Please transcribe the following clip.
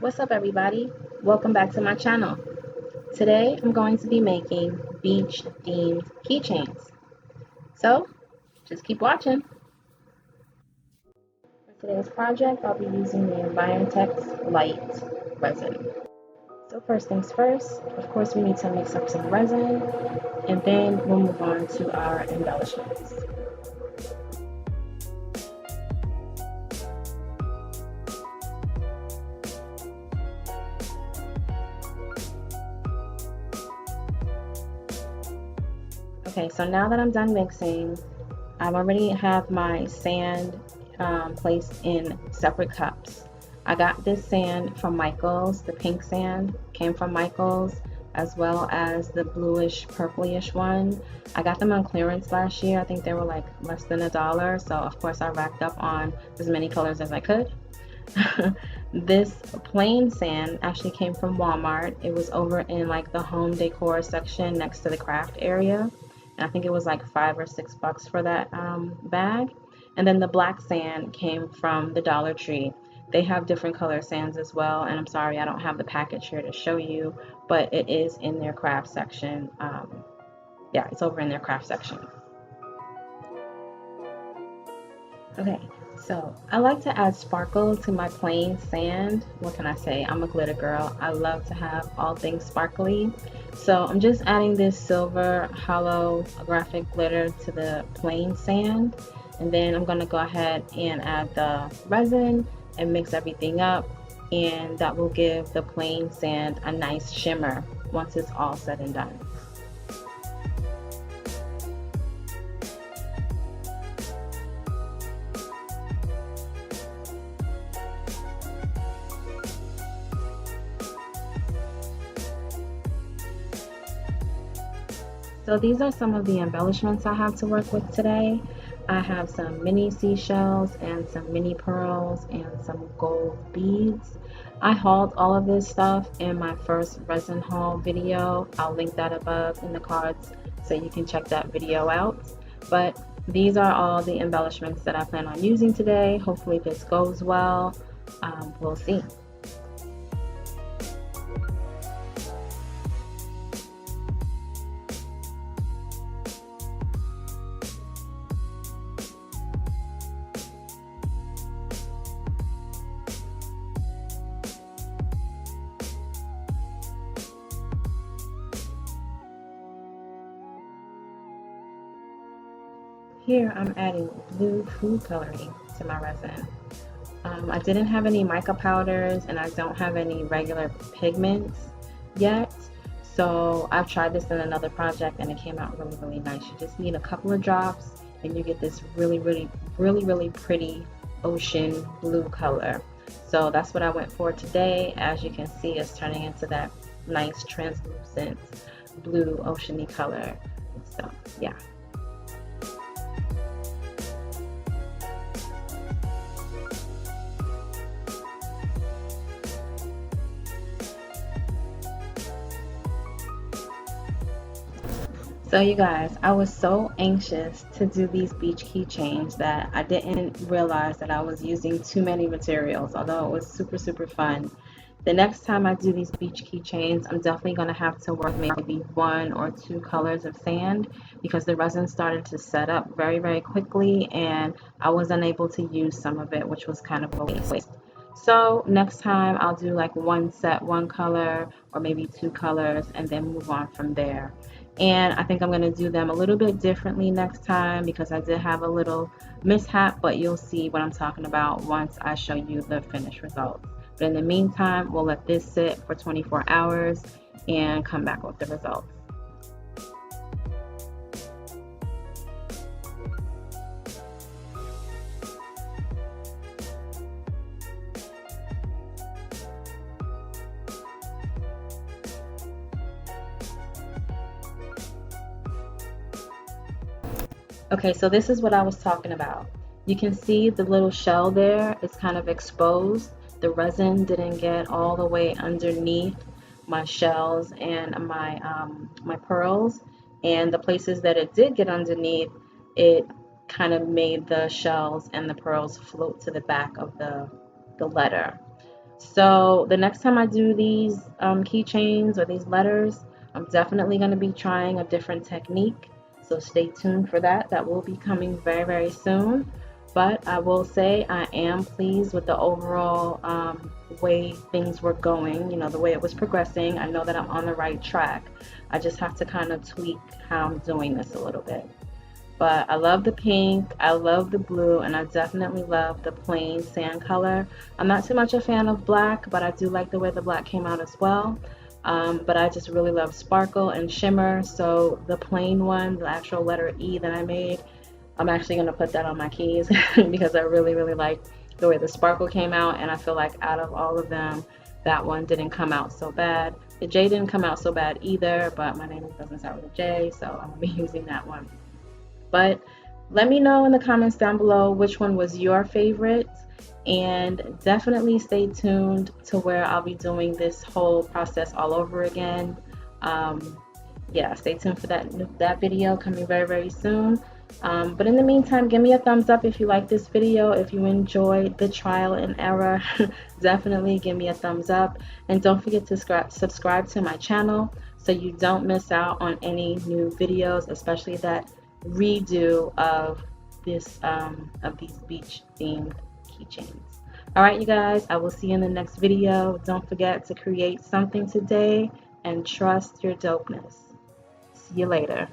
What's up, everybody? Welcome back to my channel. Today I'm going to be making beach themed keychains. So just keep watching. For today's project, I'll be using the Environtex Light resin. So first things first, of course we need to mix up some resin and then we'll move on to our embellishments. Okay, so now that I'm done mixing, I already have my sand placed in separate cups. I got this sand from Michael's. The pink sand came from Michael's, as well as the bluish purplish one. I got them on clearance last year. I think they were like less than $1, so of course I racked up on as many colors as I could. This plain sand actually came from Walmart. It was over in like the home decor section next to the craft area. And I think it was like $5 or $6 for that bag. And then the black sand came from the Dollar Tree. They have different color sands as well. And I'm sorry, I don't have the package here to show you, but it is in their craft section. Yeah, it's over in their craft section. Okay, so I like to add sparkle to my plain sand. What can I say? I'm a glitter girl. I love to have all things sparkly. So I'm just adding this silver holographic glitter to the plain sand. And then I'm gonna go ahead and add the resin and mix everything up. And that will give the plain sand a nice shimmer once it's all said and done. So these are some of the embellishments I have to work with today. I have some mini seashells and some mini pearls and some gold beads. I hauled all of this stuff in my first resin haul video. I'll link that above in the cards so you can check that video out. But these are all the embellishments that I plan on using today. Hopefully this goes well. We'll see. Here I'm adding blue food coloring to my resin. I didn't have any mica powders and I don't have any regular pigments yet. So I've tried this in another project and it came out really nice. You just need a couple of drops and you get this really pretty ocean blue color. So that's what I went for today. As you can see, it's turning into that nice translucent blue oceany color. So yeah. So you guys, I was so anxious to do these beach keychains that I didn't realize that I was using too many materials, although it was super fun. The next time I do these beach keychains, I'm definitely going to have to work maybe 1 or 2 colors of sand because the resin started to set up very quickly and I was unable to use some of it, which was kind of a waste. So next time I'll do like one set, 1 color, or maybe 2 colors, and then move on from there. And I think I'm going to do them a little bit differently next time because I did have a little mishap, but you'll see what I'm talking about once I show you the finished results. But in the meantime, we'll let this sit for 24 hours and come back with the results. Okay, so this is what I was talking about. You can see the little shell there is kind of exposed. The resin didn't get all the way underneath my shells and my pearls, and the places that it did get underneath, it kind of made the shells and the pearls float to the back of the letter. So the next time I do these keychains or these letters, I'm definitely going to be trying a different technique. So stay tuned for that. That will be coming very, very soon. But I will say I am pleased with the overall way things were going, you know, the way it was progressing. I know that I'm on the right track. I just have to kind of tweak how I'm doing this a little bit. But I love the pink, I love the blue, and I definitely love the plain sand color. I'm not too much a fan of black, but I do like the way the black came out as well. But I just really love sparkle and shimmer, so the plain one, the actual letter E that I made, I'm actually going to put that on my keys because I really, really like the way the sparkle came out, and I feel like out of all of them, that one didn't come out so bad. The J didn't come out so bad either, but my name doesn't start with a J, so I'm going to be using that one. But let me know in the comments down below which one was your favorite, and definitely stay tuned to where I'll be doing this whole process all over again. Yeah, stay tuned for that video coming very, very soon. But in the meantime, give me a thumbs up if you like this video. If you enjoyed the trial and error, definitely give me a thumbs up. And don't forget to subscribe to my channel so you don't miss out on any new videos, especially that redo of these beach themed keychains. All right, you guys, I will see you in the next video. Don't forget to create something today and trust your dopeness. See you later.